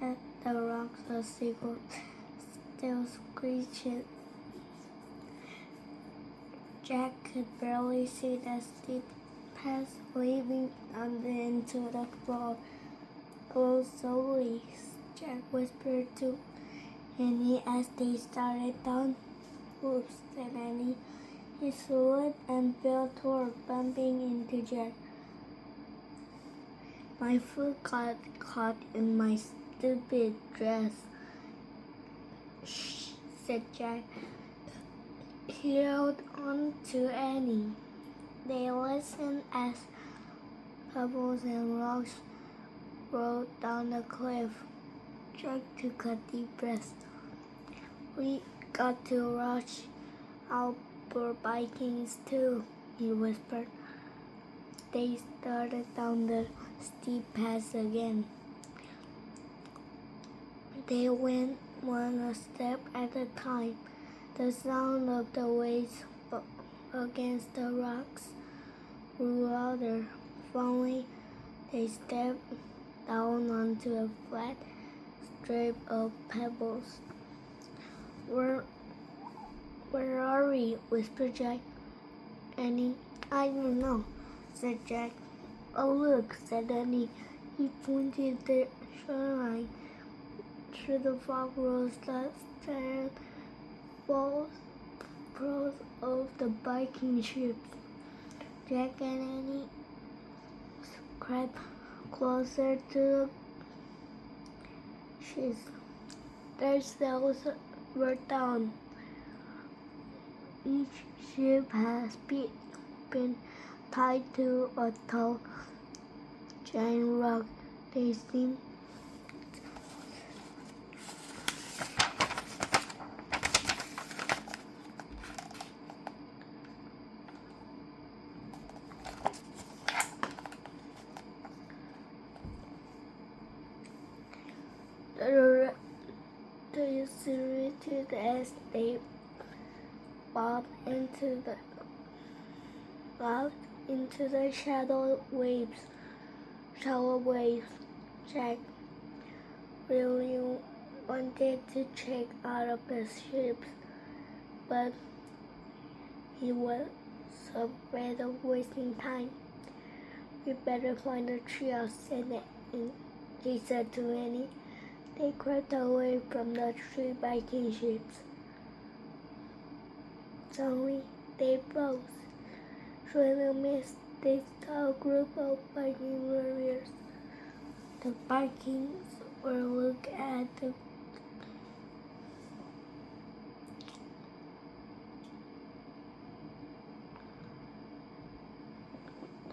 at the rocks, a seagull still screeched. Jack could barely see the steep path leading under into the floor. Go slowly, Jack whispered to Annie as they started down. Oops, said Annie. He slid and fell toward bumping into Jack. My foot got caught in my stupid dress, shh, said Jack. He held on to Annie. They listened as pebbles and rocks rolled down the cliff. Jack took a deep breath. We got to rush out for Vikings too, he whispered. They started down the steep path again. They went one step at a time. The sound of the waves against the rocks grew louder. Finally, they stepped down onto a flat strip of pebbles. Where are we? Whispered Jack. Annie, I don't know, said Jack. Oh, look, said Annie. He pointed the shoreline. Through the fog rose the stern falls of the Viking ships. Jack and Annie crept closer to the ships. Their sails were down. Each ship has been tied to a tall, giant rock. They seemed to as they bobbed into the shallow waves. Jack really wanted to check out of the ships, but he was so afraid of wasting time. We better find a treehouse, he said to Annie. They crept away from the three Viking ships. Suddenly, they froze. Through the mist, they saw a group of Viking warriors. The Vikings were looking at the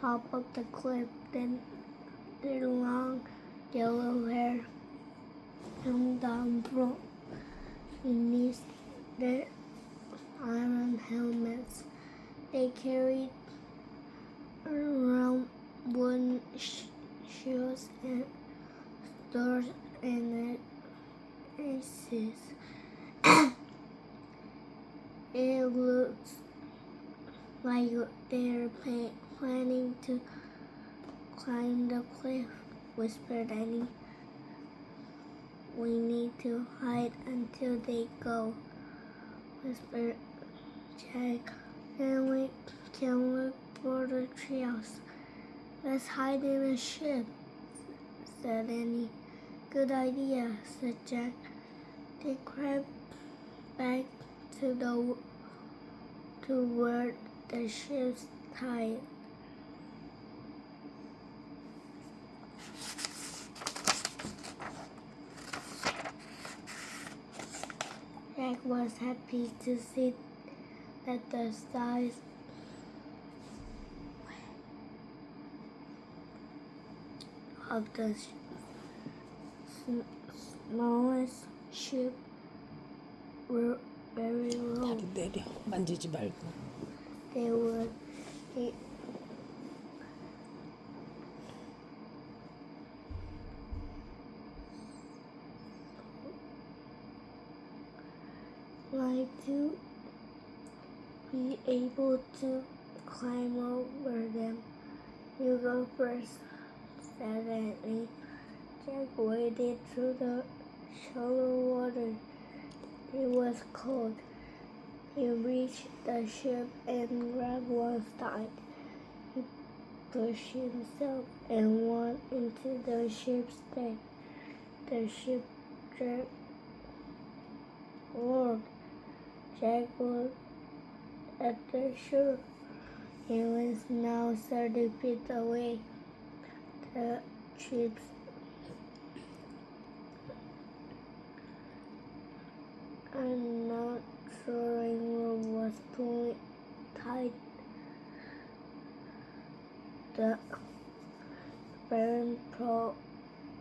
top of the cliff. Then their long yellow hair hung down from beneath their iron helmets. They carried around wooden shields and swords and axes. It looks like they're planning to climb the cliff, whispered Annie. We need to hide until they go, whispered Jack. And we can look for the treehouse. Let's hide in a ship, said Annie. Good idea, said Jack. They crept back to where the ships tied. Jack was happy to see that the size of the smallest ship were very low. 다리 내려. 만지지 말고. They would like to be able to climb over them. You go first, said Annie. Jack waded through the shallow water. It was cold. He reached the ship and grabbed one side. He pushed himself and walked into the ship's deck. The ship jerked forward. Jack looked at the shore. It was now 30 feet away. The ship's unnatural rope was pulling tight. The parent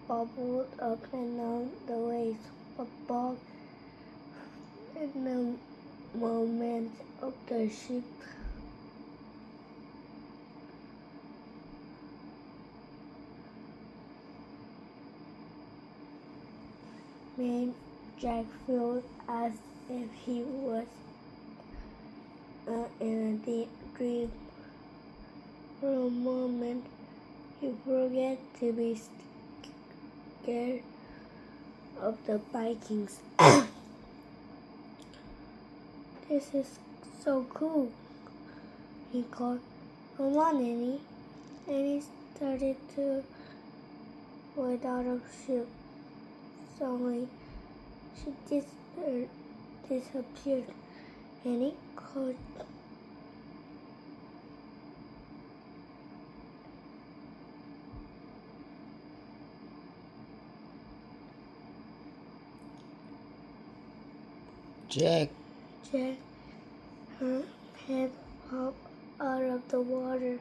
bubbled up and down the waves, above in the movement of the ship. Made Jack feel as if he was in a deep dream. For a moment, he forgot to be scared of the Vikings. This is so cool, he called. Come on, Annie. Annie started to wade out of ship. Suddenly, she disappeared. Annie called. Jack, Her head popped out of the water.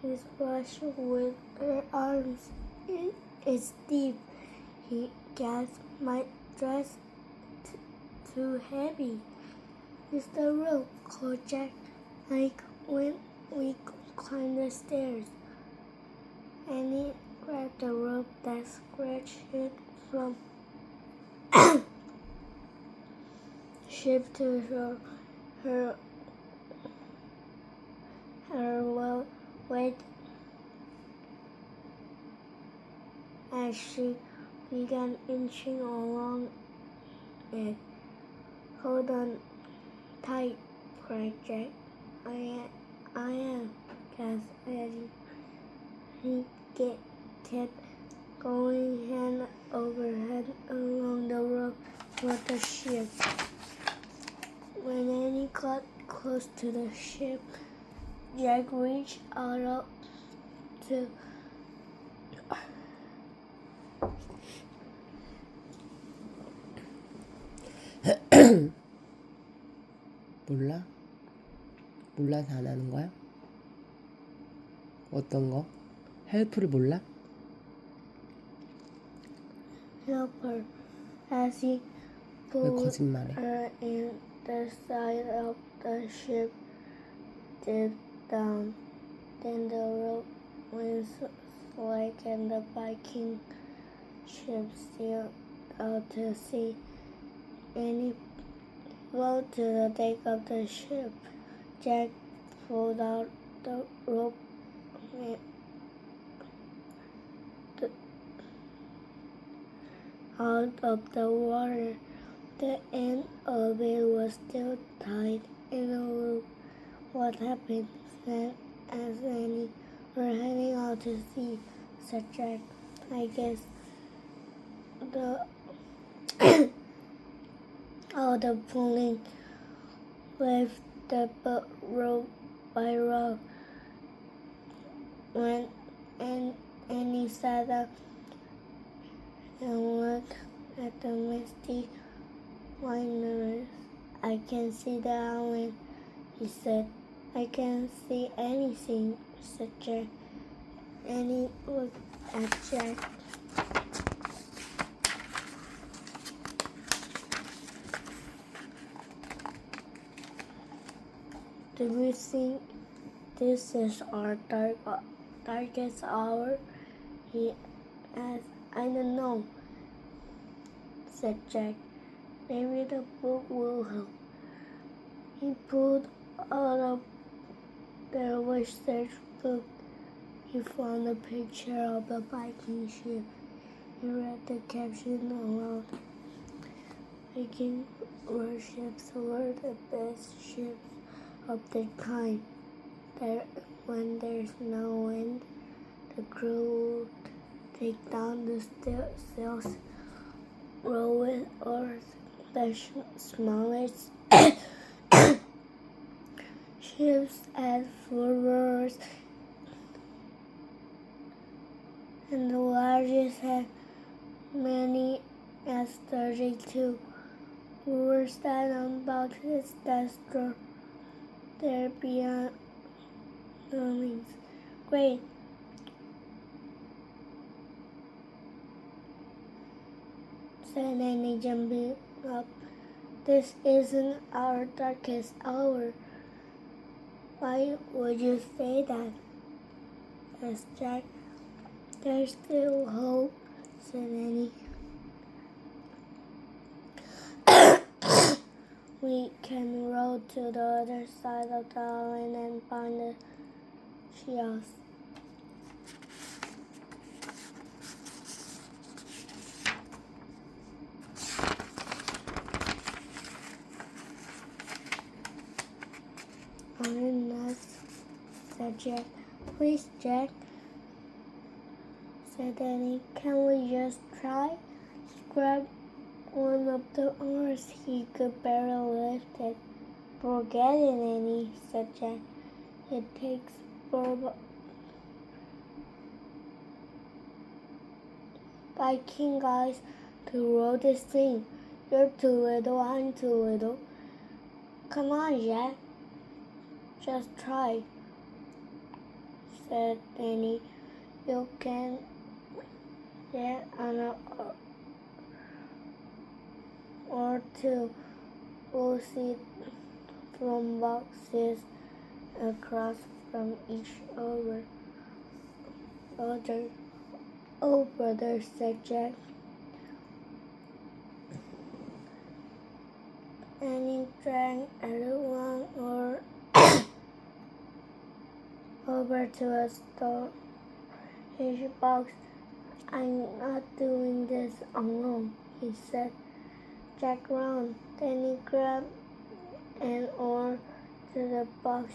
He splashed with her arms. It's deep, he gasped. My dress too heavy. It's the rope, called Jack. Like when we climbed the stairs. Annie grabbed the rope that scratched it from ship to her weight as she began inching along it. Hold on tight, cried Jack. I am, gasped Eddie. He kept going hand over hand along the rope toward the ship. When Annie got close to the ship, Jack reached out to 몰라? 몰라서 안 하는 거야? 어떤 거? 헬프를 몰라? help her as he 왜 pulled 거짓말해? her in. The side of the ship dipped down. Then the rope went slack and the Viking ship sailed out to sea. Annie floated to the deck of the ship. Jack pulled out the rope out of the water. The end of it was still tied in a loop. What happened? Asked Annie. We're heading out to sea, said Jack. I guess all the pulling left the boat rope by rope. When Annie sat up and looked at the misty winders. I can see the island, he said. I can't see anything, said Jack. Annie looked at Jack. Do you think this is our darkest hour? He asked. I don't know, said Jack. Maybe the book will help. He pulled out of the research book. He found a picture of the Viking ship. read the caption aloud. Viking warships were the best ships of their kind. When there's no wind, the crew would take down the sails, row with oars. The smallest ships had 4 rowers, and the largest had many as 32 rowers that unbolted that store there beyond buildings. Great, said Annie, jumping up. This isn't our darkest hour. Why would you say that? Asked Jack. There's still hope, said Annie. We can row to the other side of the island and find the shields. I'm not, said Jack. Please, Jack, said Annie. Can we just try? Grab one of the oars. He could barely lift it. Forget it, Annie, said Jack. It takes 4 Viking guys to row this thing. You're too little, I'm too little. Come on, Jack. Just try, said Annie. You can get on a or two. We'll see from boxes across from each other. Oh, brother, said Jack. Annie drank everyone or over to a storage box. I'm not doing this alone, he said. Jack ran. Then he grabbed an oar to the box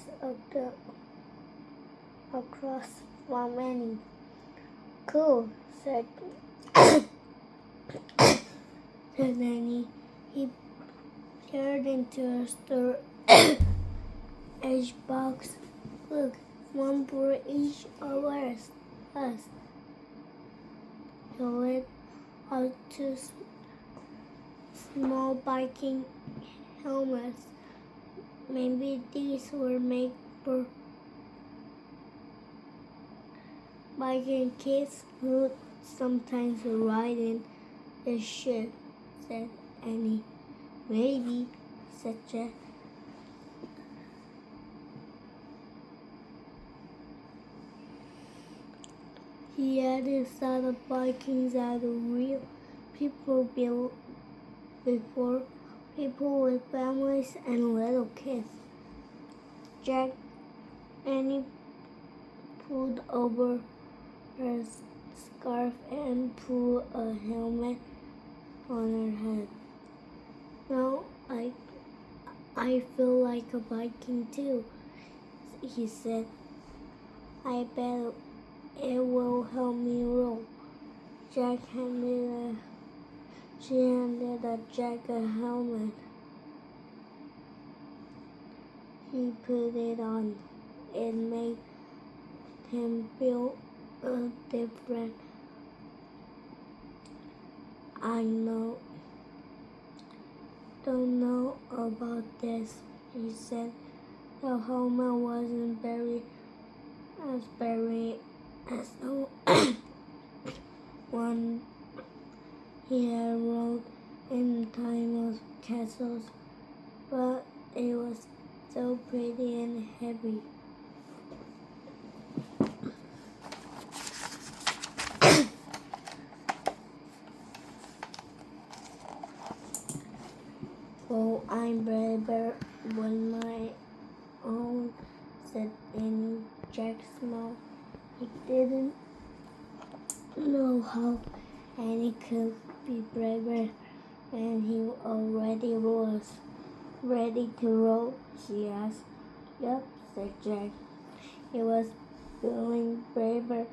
across from Annie. Cool, said Annie. He peered into a storage box. Look, one for each of us. He lit out 2 small Viking helmets. Maybe these were made for Viking kids who sometimes ride in the ship, said Annie. Maybe, said Jack. He hadn't thought of Vikings as real people before, people with families and little kids. Jack, Annie pulled over her scarf and put a helmet on her head. Now I feel like a Viking too, he said. I bet it will help me row. She handed Jack a helmet. He put it on. It made him feel different. Don't know about this, he said. The helmet wasn't very as the one he had rode in time of castles, but it was so pretty and heavy. Well, I'm better with my own, said Annie. Jack smiled. He didn't know how and he could be braver than he already was. Ready to roll? She asked. Yup, said Jack. He was feeling braver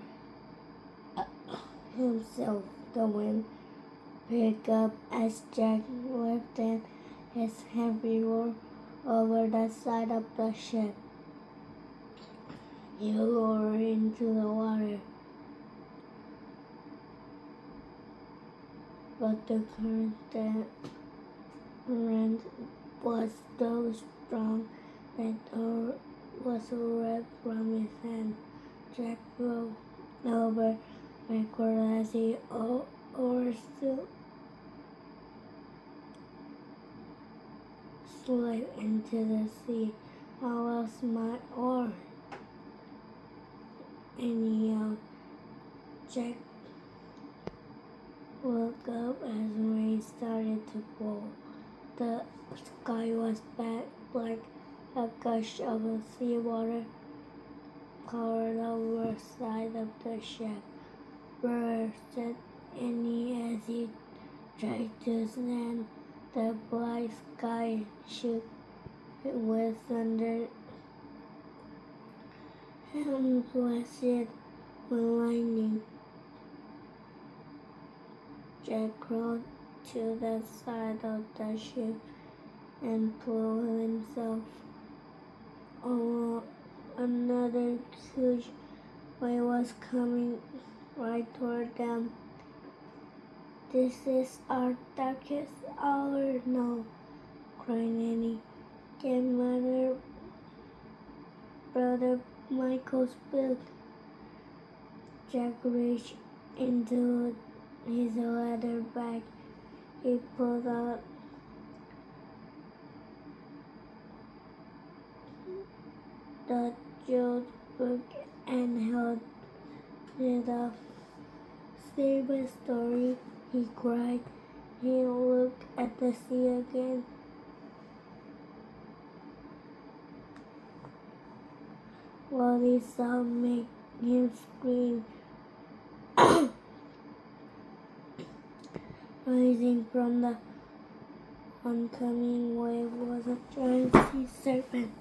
himself. The wind picked up as Jack lifted his heavy roar over the side of the ship. He lowered into the water, but the current was so strong that the was ripped from his hand. Jack rolled over backward as he slid into the sea. How else my oar? And he yelled. Jack woke up as rain started to fall. The sky was black. A gush of seawater poured over the side of the ship. Brr, said Annie as he tried to stand. The black sky shook with thunder and flashed with lightning. Jack crawled to the side of the ship and pulled himself along. Another huge wave was coming right toward them. This is our darkest hour now, cried Annie. Get brother Michael's book. Jack reached into his leather bag. He pulled out the jeweled book and held it up. Save a story, he cried. He looked at the sea again. What he saw made him scream. Rising from the oncoming wave was a giant sea serpent.